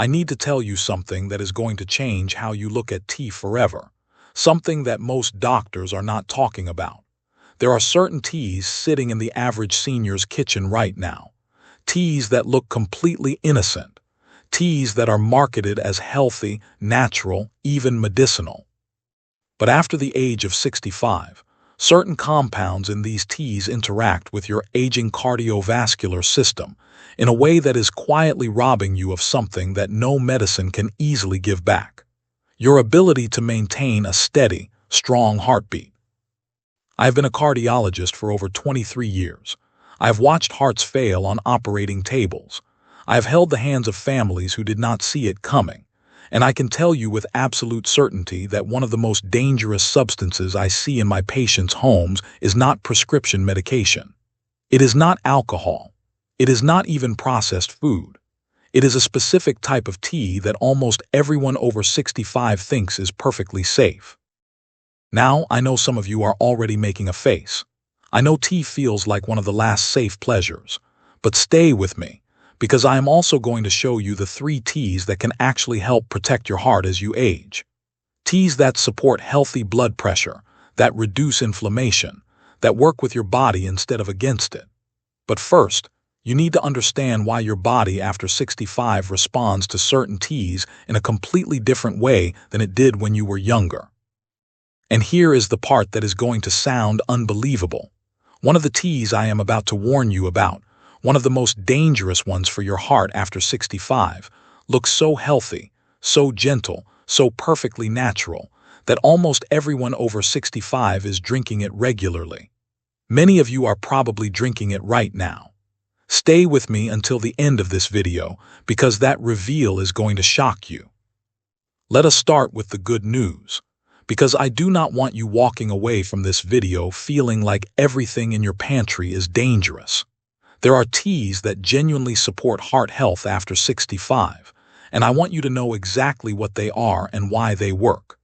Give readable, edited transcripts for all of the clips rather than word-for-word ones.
I need to tell you something that is going to change how you look at tea forever. Something that most doctors are not talking about. There are certain teas sitting in the average senior's kitchen right now. Teas that look completely innocent. Teas that are marketed as healthy, natural, even medicinal. But after the age of 65, certain compounds in these teas interact with your aging cardiovascular system in a way that is quietly robbing you of something that no medicine can easily give back: your ability to maintain a steady, strong heartbeat. I have been a cardiologist for over 23 years. I have watched hearts fail on operating tables. I have held the hands of families who did not see it coming. And I can tell you with absolute certainty that one of the most dangerous substances I see in my patients' homes is not prescription medication. It is not alcohol. It is not even processed food. It is a specific type of tea that almost everyone over 65 thinks is perfectly safe. Now, I know some of you are already making a face. I know tea feels like one of the last safe pleasures. But stay with me, because I am also going to show you the 3 teas that can actually help protect your heart as you age. Teas that support healthy blood pressure, that reduce inflammation, that work with your body instead of against it. But first, you need to understand why your body after 65 responds to certain teas in a completely different way than it did when you were younger. And here is the part that is going to sound unbelievable. One of the teas I am about to warn you about, one of the most dangerous ones for your heart after 65, looks so healthy, so gentle, so perfectly natural, that almost everyone over 65 is drinking it regularly. Many of you are probably drinking it right now. Stay with me until the end of this video, because that reveal is going to shock you. Let us start with the good news, because I do not want you walking away from this video feeling like everything in your pantry is dangerous. There are teas that genuinely support heart health after 65, and I want you to know exactly what they are and why they work.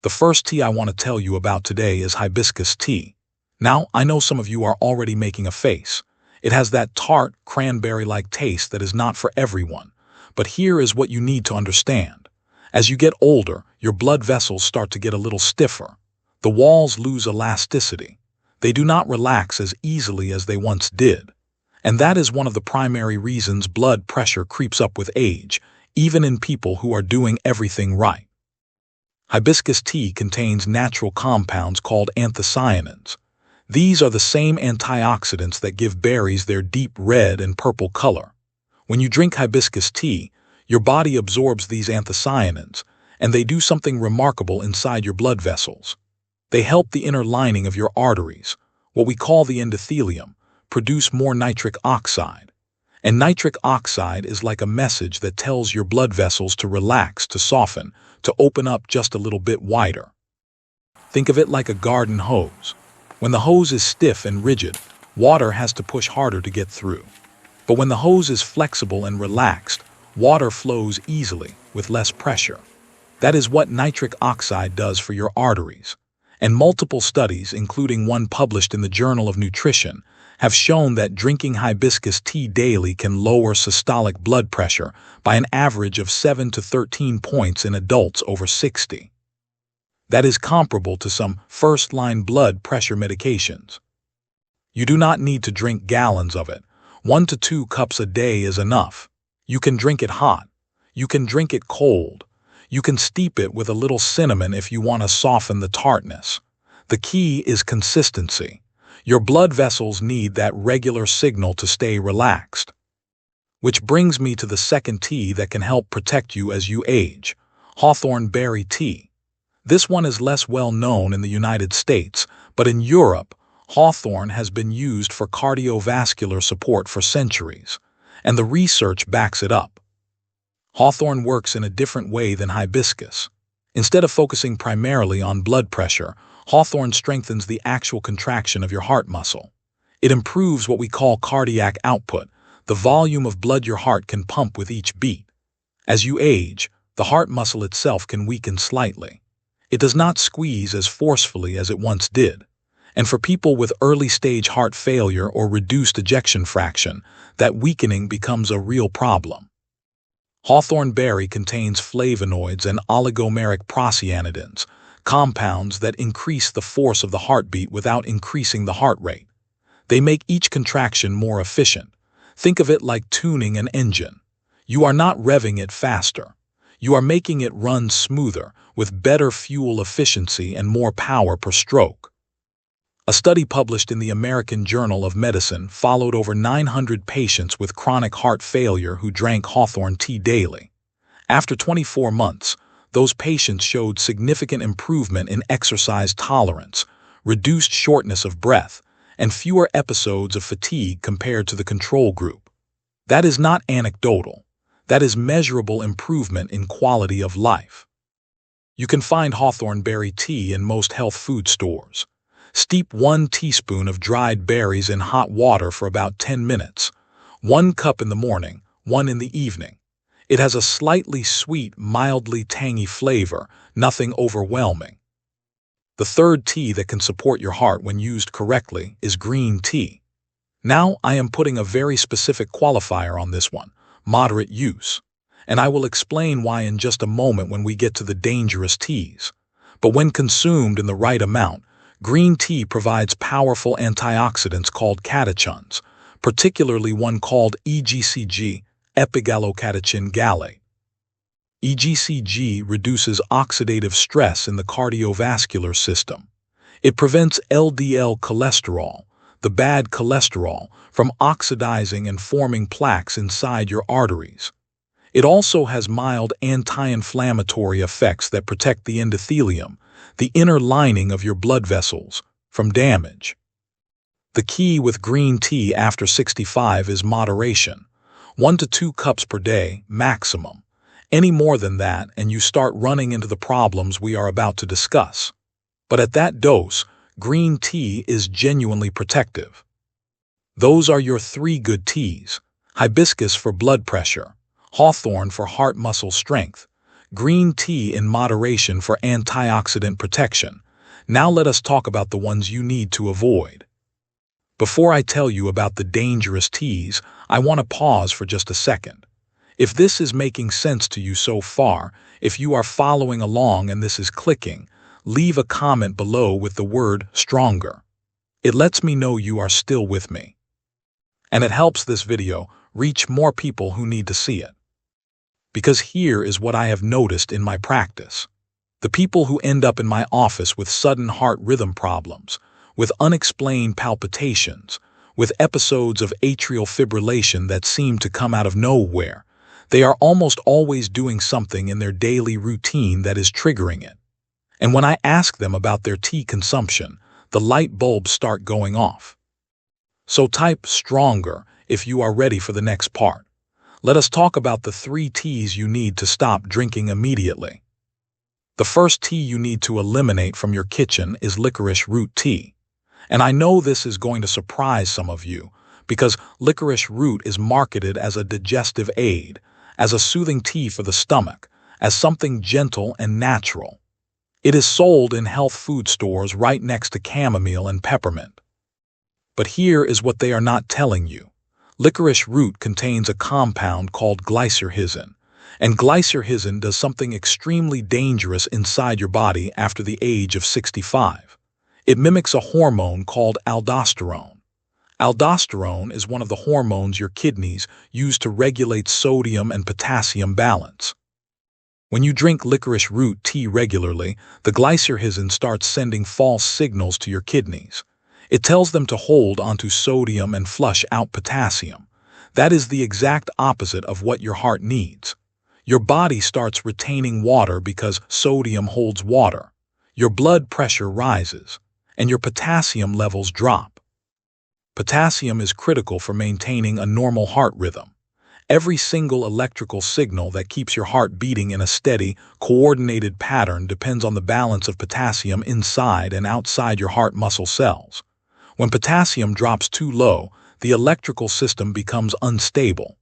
The first tea I want to tell you about today is hibiscus tea. Now, I know some of you are already making a face. It has that tart, cranberry-like taste that is not for everyone. But here is what you need to understand. As you get older, your blood vessels start to get a little stiffer. The walls lose elasticity. They do not relax as easily as they once did. And that is one of the primary reasons blood pressure creeps up with age, even in people who are doing everything right. Hibiscus tea contains natural compounds called anthocyanins. These are the same antioxidants that give berries their deep red and purple color. When you drink hibiscus tea, your body absorbs these anthocyanins, and they do something remarkable inside your blood vessels. They help the inner lining of your arteries, what we call the endothelium, produce more nitric oxide. And nitric oxide is like a message that tells your blood vessels to relax, to soften, to open up just a little bit wider. Think of it like a garden hose. When the hose is stiff and rigid, water has to push harder to get through. But when the hose is flexible and relaxed, water flows easily with less pressure. That is what nitric oxide does for your arteries. And multiple studies, including one published in the Journal of Nutrition, have shown that drinking hibiscus tea daily can lower systolic blood pressure by an average of 7 to 13 points in adults over 60. That is comparable to some first-line blood pressure medications. You do not need to drink gallons of it. 1 to 2 cups a day is enough. You can drink it hot. You can drink it cold. You can steep it with a little cinnamon if you want to soften the tartness. The key is consistency. Your blood vessels need that regular signal to stay relaxed. Which brings me to the second tea that can help protect you as you age: hawthorn berry tea. This one is less well known in the United States, but in Europe, hawthorn has been used for cardiovascular support for centuries, and the research backs it up. Hawthorn works in a different way than hibiscus. Instead of focusing primarily on blood pressure, hawthorn strengthens the actual contraction of your heart muscle. It improves what we call cardiac output, the volume of blood your heart can pump with each beat. As you age, the heart muscle itself can weaken slightly. It does not squeeze as forcefully as it once did. And for people with early-stage heart failure or reduced ejection fraction, that weakening becomes a real problem. Hawthorn berry contains flavonoids and oligomeric procyanidins, compounds that increase the force of the heartbeat without increasing the heart rate. They make each contraction more efficient. Think of it like tuning an engine. You are not revving it faster. You are making it run smoother, with better fuel efficiency and more power per stroke. A study published in the American Journal of Medicine followed over 900 patients with chronic heart failure who drank hawthorn tea daily. After 24 months, those patients showed significant improvement in exercise tolerance, reduced shortness of breath, and fewer episodes of fatigue compared to the control group. That is not anecdotal. That is measurable improvement in quality of life. You can find hawthorn berry tea in most health food stores. Steep 1 teaspoon of dried berries in hot water for about 10 minutes. 1 cup in the morning, 1 in the evening. It has a slightly sweet, mildly tangy flavor, nothing overwhelming. The third tea that can support your heart when used correctly is green tea. Now I am putting a very specific qualifier on this one, moderate use. And I will explain why in just a moment when we get to the dangerous teas. But when consumed in the right amount, green tea provides powerful antioxidants called catechins, particularly one called EGCG, epigallocatechin gallate. EGCG reduces oxidative stress in the cardiovascular system. It prevents LDL cholesterol, the bad cholesterol, from oxidizing and forming plaques inside your arteries. It also has mild anti-inflammatory effects that protect the endothelium, the inner lining of your blood vessels, from damage. The key with green tea after 65 is moderation. 1 to 2 cups per day, maximum. Any more than that, and you start running into the problems we are about to discuss. But at that dose, green tea is genuinely protective. Those are your 3 good teas: hibiscus for blood pressure, hawthorn for heart muscle strength, green tea in moderation for antioxidant protection. Now let us talk about the ones you need to avoid. Before I tell you about the dangerous teas, I want to pause for just a second. If this is making sense to you so far, if you are following along and this is clicking, leave a comment below with the word stronger. It lets me know you are still with me. And it helps this video reach more people who need to see it. Because here is what I have noticed in my practice. The people who end up in my office with sudden heart rhythm problems, with unexplained palpitations, with episodes of atrial fibrillation that seem to come out of nowhere, they are almost always doing something in their daily routine that is triggering it. And when I ask them about their tea consumption, the light bulbs start going off. So type stronger if you are ready for the next part. Let us talk about the 3 teas you need to stop drinking immediately. The first tea you need to eliminate from your kitchen is licorice root tea. And I know this is going to surprise some of you, because licorice root is marketed as a digestive aid, as a soothing tea for the stomach, as something gentle and natural. It is sold in health food stores right next to chamomile and peppermint. But here is what they are not telling you. Licorice root contains a compound called glycyrrhizin, and glycyrrhizin does something extremely dangerous inside your body after the age of 65. It mimics a hormone called aldosterone. Aldosterone is one of the hormones your kidneys use to regulate sodium and potassium balance. When you drink licorice root tea regularly, the glycyrrhizin starts sending false signals to your kidneys. It tells them to hold onto sodium and flush out potassium. That is the exact opposite of what your heart needs. Your body starts retaining water because sodium holds water. Your blood pressure rises, and your potassium levels drop. Potassium is critical for maintaining a normal heart rhythm. Every single electrical signal that keeps your heart beating in a steady, coordinated pattern depends on the balance of potassium inside and outside your heart muscle cells. When potassium drops too low, the electrical system becomes unstable.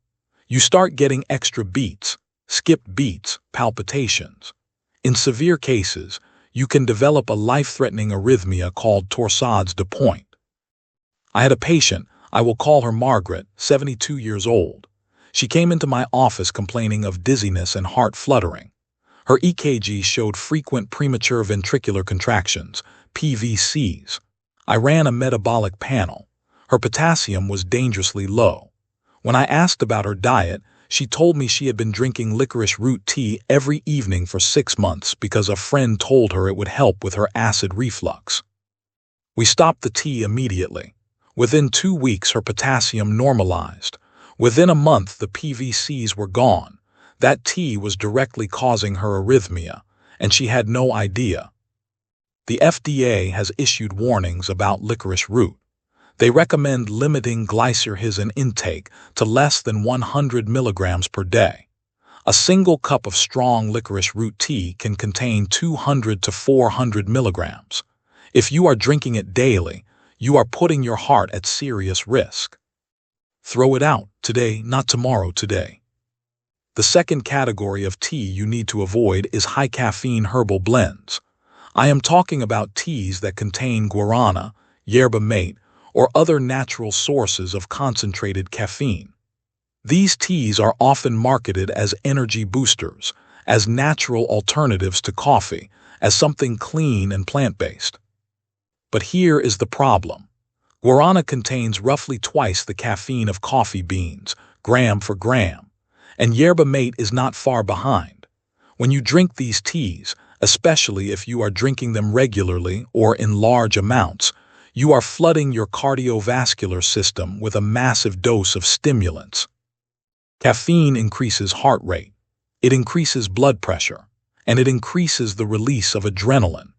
You start getting extra beats, skipped beats, palpitations. In severe cases, you can develop a life-threatening arrhythmia called torsades de pointe. I had a patient, I will call her Margaret, 72 years old. She came into my office complaining of dizziness and heart fluttering. Her EKG showed frequent premature ventricular contractions, PVCs. I ran a metabolic panel. Her potassium was dangerously low. When I asked about her diet, she told me she had been drinking licorice root tea every evening for 6 months because a friend told her it would help with her acid reflux. We stopped the tea immediately. Within 2 weeks, her potassium normalized. Within a month, the PVCs were gone. That tea was directly causing her arrhythmia, and she had no idea. The FDA has issued warnings about licorice root. They recommend limiting glycyrrhizin intake to less than 100 milligrams per day. A single cup of strong licorice root tea can contain 200 to 400 milligrams. If you are drinking it daily, you are putting your heart at serious risk. Throw it out today, not tomorrow, today. The second category of tea you need to avoid is high-caffeine herbal blends. I am talking about teas that contain guarana, yerba mate, or other natural sources of concentrated caffeine. These teas are often marketed as energy boosters, as natural alternatives to coffee, as something clean and plant-based. But here is the problem. Guarana contains roughly twice the caffeine of coffee beans, gram for gram, and yerba mate is not far behind. When you drink these teas, especially if you are drinking them regularly or in large amounts, you are flooding your cardiovascular system with a massive dose of stimulants. Caffeine increases heart rate, it increases blood pressure, and it increases the release of adrenaline.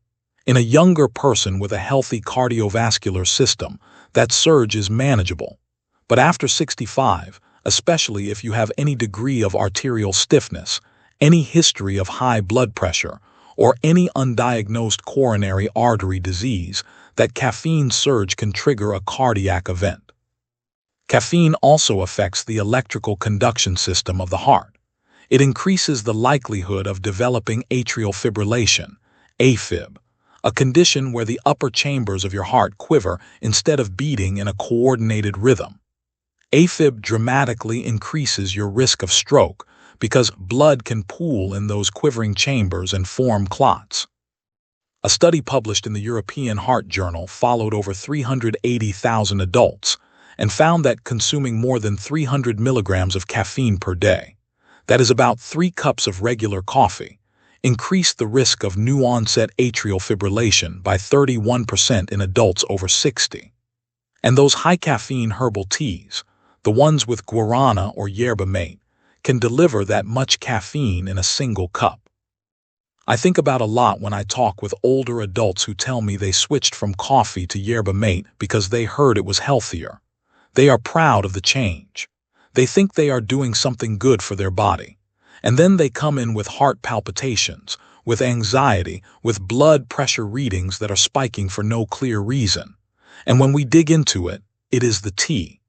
In a younger person with a healthy cardiovascular system, that surge is manageable. But after 65, especially if you have any degree of arterial stiffness, any history of high blood pressure, or any undiagnosed coronary artery disease, that caffeine surge can trigger a cardiac event. Caffeine also affects the electrical conduction system of the heart. It increases the likelihood of developing atrial fibrillation, AFib, a condition where the upper chambers of your heart quiver instead of beating in a coordinated rhythm. AFib dramatically increases your risk of stroke because blood can pool in those quivering chambers and form clots. A study published in the European Heart Journal followed over 380,000 adults and found that consuming more than 300 milligrams of caffeine per day, that is about 3 cups of regular coffee, increased the risk of new-onset atrial fibrillation by 31% in adults over 60. And those high-caffeine herbal teas, the ones with guarana or yerba mate, can deliver that much caffeine in a single cup. I think about a lot when I talk with older adults who tell me they switched from coffee to yerba mate because they heard it was healthier. They are proud of the change. They think they are doing something good for their body. And then they come in with heart palpitations, with anxiety, with blood pressure readings that are spiking for no clear reason. And when we dig into it, it is the tea.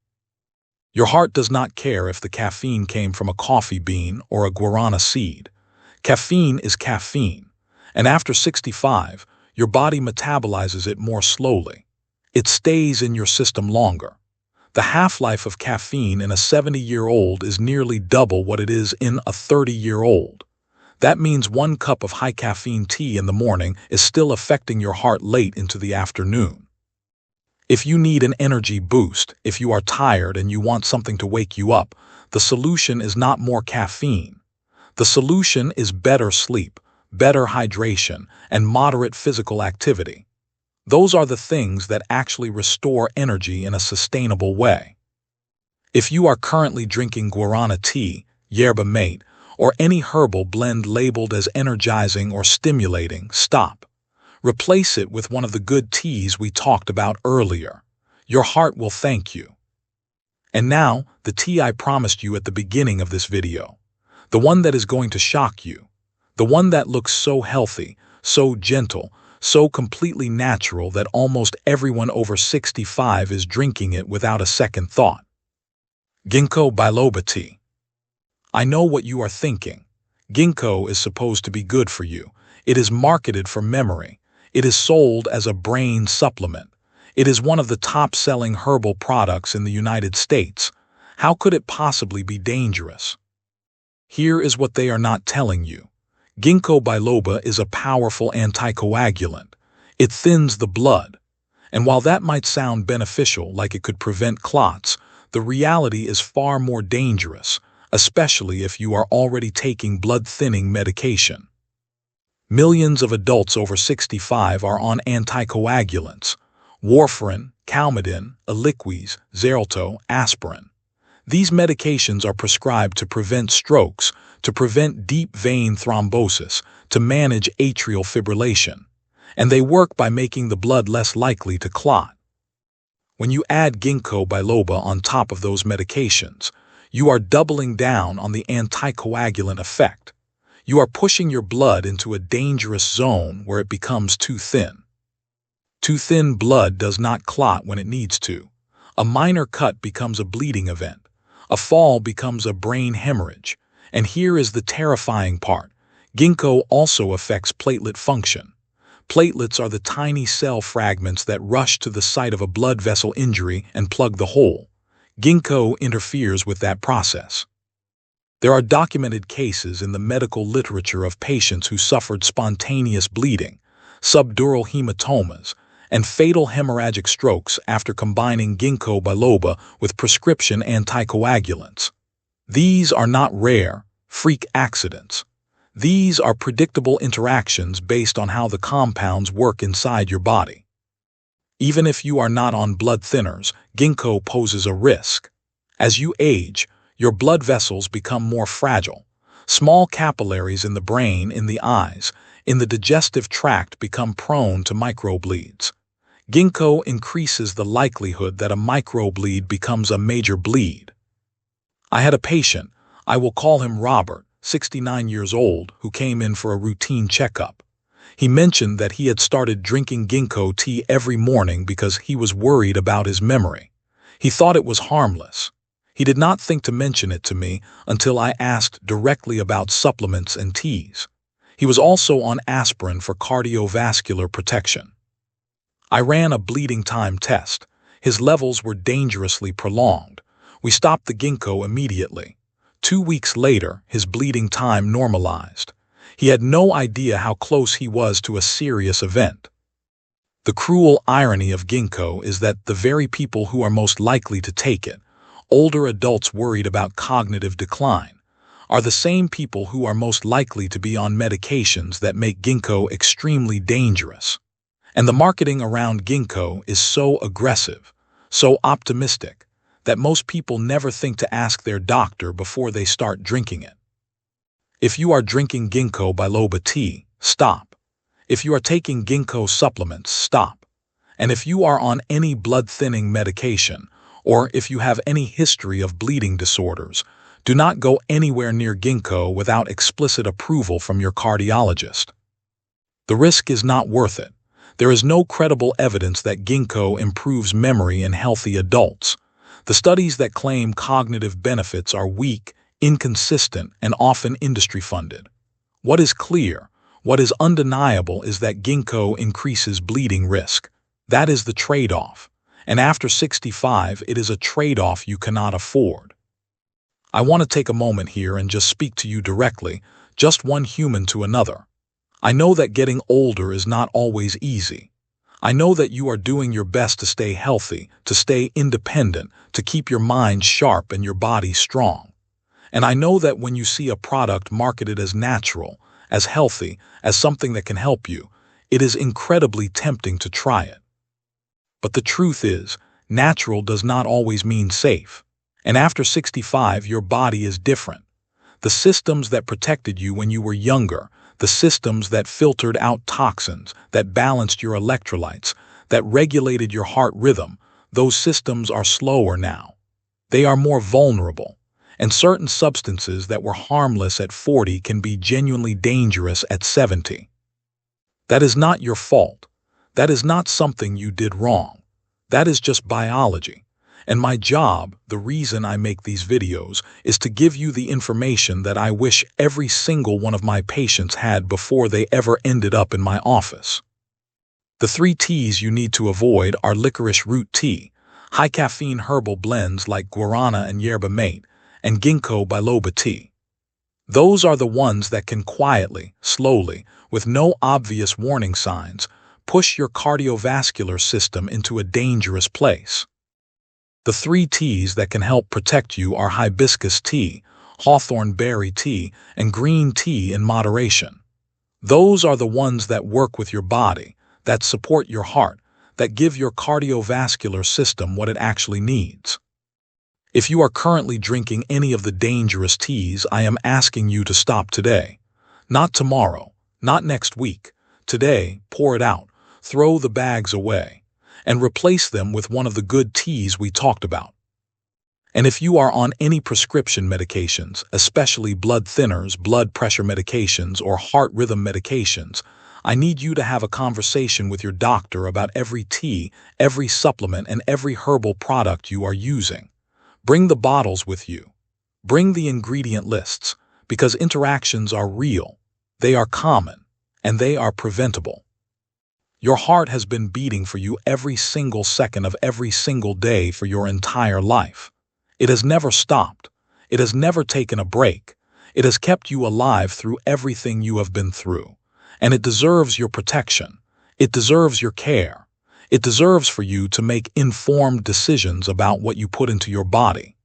Your heart does not care if the caffeine came from a coffee bean or a guarana seed. Caffeine is caffeine, and after 65, your body metabolizes it more slowly. It stays in your system longer. The half-life of caffeine in a 70-year-old is nearly double what it is in a 30-year-old. That means 1 cup of high-caffeine tea in the morning is still affecting your heart late into the afternoon. If you need an energy boost, if you are tired and you want something to wake you up, the solution is not more caffeine. The solution is better sleep, better hydration, and moderate physical activity. Those are the things that actually restore energy in a sustainable way. If you are currently drinking guarana tea, yerba mate, or any herbal blend labeled as energizing or stimulating, stop. Replace it with one of the good teas we talked about earlier. Your heart will thank you. And now, the tea I promised you at the beginning of this video. The one that is going to shock you. The one that looks so healthy, so gentle, so completely natural that almost everyone over 65 is drinking it without a second thought. Ginkgo biloba tea. I know what you are thinking. Ginkgo is supposed to be good for you. It is marketed for memory. It is sold as a brain supplement. It is one of the top-selling herbal products in the United States. How could it possibly be dangerous? Here is what they are not telling you. Ginkgo biloba is a powerful anticoagulant. It thins the blood. And while that might sound beneficial, like it could prevent clots, the reality is far more dangerous, especially if you are already taking blood-thinning medication. Millions of adults over 65 are on anticoagulants: warfarin, Coumadin, Eliquis, Xarelto, aspirin. These medications are prescribed to prevent strokes, to prevent deep vein thrombosis, to manage atrial fibrillation, and they work by making the blood less likely to clot. When you add ginkgo biloba on top of those medications, you are doubling down on the anticoagulant effect. You are pushing your blood into a dangerous zone where it becomes too thin. Too thin blood does not clot when it needs to. A minor cut becomes a bleeding event. A fall becomes a brain hemorrhage. And here is the terrifying part. Ginkgo also affects platelet function. Platelets are the tiny cell fragments that rush to the site of a blood vessel injury and plug the hole. Ginkgo interferes with that process. There are documented cases in the medical literature of patients who suffered spontaneous bleeding, subdural hematomas, and fatal hemorrhagic strokes after combining ginkgo biloba with prescription anticoagulants. These are not rare, freak accidents. These are predictable interactions based on how the compounds work inside your body. Even if you are not on blood thinners, ginkgo poses a risk. As you age, your blood vessels become more fragile. Small capillaries in the brain, in the eyes, in the digestive tract become prone to microbleeds. Ginkgo increases the likelihood that a microbleed becomes a major bleed. I had a patient, I will call him Robert, 69 years old, who came in for a routine checkup. He mentioned that he had started drinking ginkgo tea every morning because he was worried about his memory. He thought it was harmless. He did not think to mention it to me until I asked directly about supplements and teas. He was also on aspirin for cardiovascular protection. I ran a bleeding time test. His levels were dangerously prolonged. We stopped the ginkgo immediately. 2 weeks later, his bleeding time normalized. He had no idea how close he was to a serious event. The cruel irony of ginkgo is that the very people who are most likely to take it, older adults worried about cognitive decline, are the same people who are most likely to be on medications that make ginkgo extremely dangerous. And the marketing around ginkgo is so aggressive, so optimistic, that most people never think to ask their doctor before they start drinking it. If you are drinking ginkgo biloba tea, stop. If you are taking ginkgo supplements, stop. And if you are on any blood-thinning medication, or if you have any history of bleeding disorders, do not go anywhere near ginkgo without explicit approval from your cardiologist. The risk is not worth it. There is no credible evidence that ginkgo improves memory in healthy adults. The studies that claim cognitive benefits are weak, inconsistent, and often industry-funded. What is clear, what is undeniable is that ginkgo increases bleeding risk. That is the trade-off. And after 65, it is a trade-off you cannot afford. I want to take a moment here and just speak to you directly, just one human to another. I know that getting older is not always easy. I know that you are doing your best to stay healthy, to stay independent, to keep your mind sharp and your body strong. And I know that when you see a product marketed as natural, as healthy, as something that can help you, it is incredibly tempting to try it. But the truth is, natural does not always mean safe. And after 65, your body is different. The systems that protected you when you were younger, the systems that filtered out toxins, that balanced your electrolytes, that regulated your heart rhythm, those systems are slower now. They are more vulnerable. And certain substances that were harmless at 40 can be genuinely dangerous at 70. That is not your fault. That is not something you did wrong. That is just biology. And my job, the reason I make these videos, is to give you the information that I wish every single one of my patients had before they ever ended up in my office. The 3 teas you need to avoid are licorice root tea, high-caffeine herbal blends like guarana and yerba mate, and ginkgo biloba tea. Those are the ones that can quietly, slowly, with no obvious warning signs, push your cardiovascular system into a dangerous place. The 3 teas that can help protect you are hibiscus tea, hawthorn berry tea, and green tea in moderation. Those are the ones that work with your body, that support your heart, that give your cardiovascular system what it actually needs. If you are currently drinking any of the dangerous teas, I am asking you to stop today. Not tomorrow, not next week. Today, pour it out, throw the bags away, and replace them with one of the good teas we talked about. And if you are on any prescription medications, especially blood thinners, blood pressure medications, or heart rhythm medications, I need you to have a conversation with your doctor about every tea, every supplement, and every herbal product you are using. Bring the bottles with you. Bring the ingredient lists, because interactions are real, they are common, and they are preventable. Your heart has been beating for you every single second of every single day for your entire life. It has never stopped. It has never taken a break. It has kept you alive through everything you have been through. And it deserves your protection. It deserves your care. It deserves for you to make informed decisions about what you put into your body.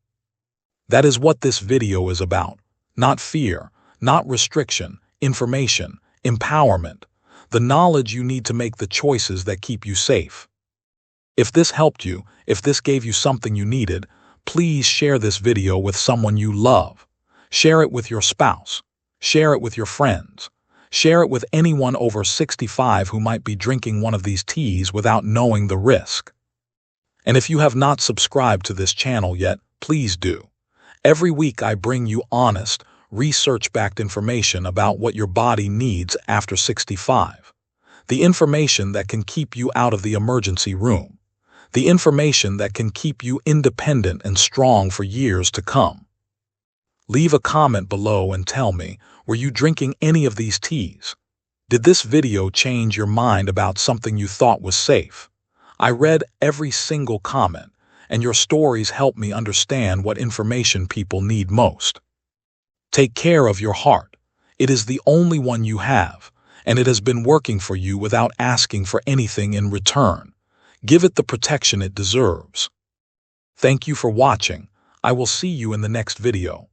That is what this video is about. Not fear, not restriction, information, empowerment, the knowledge you need to make the choices that keep you safe. If this helped you, if this gave you something you needed, please share this video with someone you love. Share it with your spouse. Share it with your friends. Share it with anyone over 65 who might be drinking one of these teas without knowing the risk. And if you have not subscribed to this channel yet, please do. Every week I bring you honest, research-backed information about what your body needs after 65. The information that can keep you out of the emergency room. The information that can keep you independent and strong for years to come. Leave a comment below and tell me, were you drinking any of these teas? Did this video change your mind about something you thought was safe? I read every single comment, and your stories help me understand what information people need most. Take care of your heart. It is the only one you have, and it has been working for you without asking for anything in return. Give it the protection it deserves. Thank you for watching. I will see you in the next video.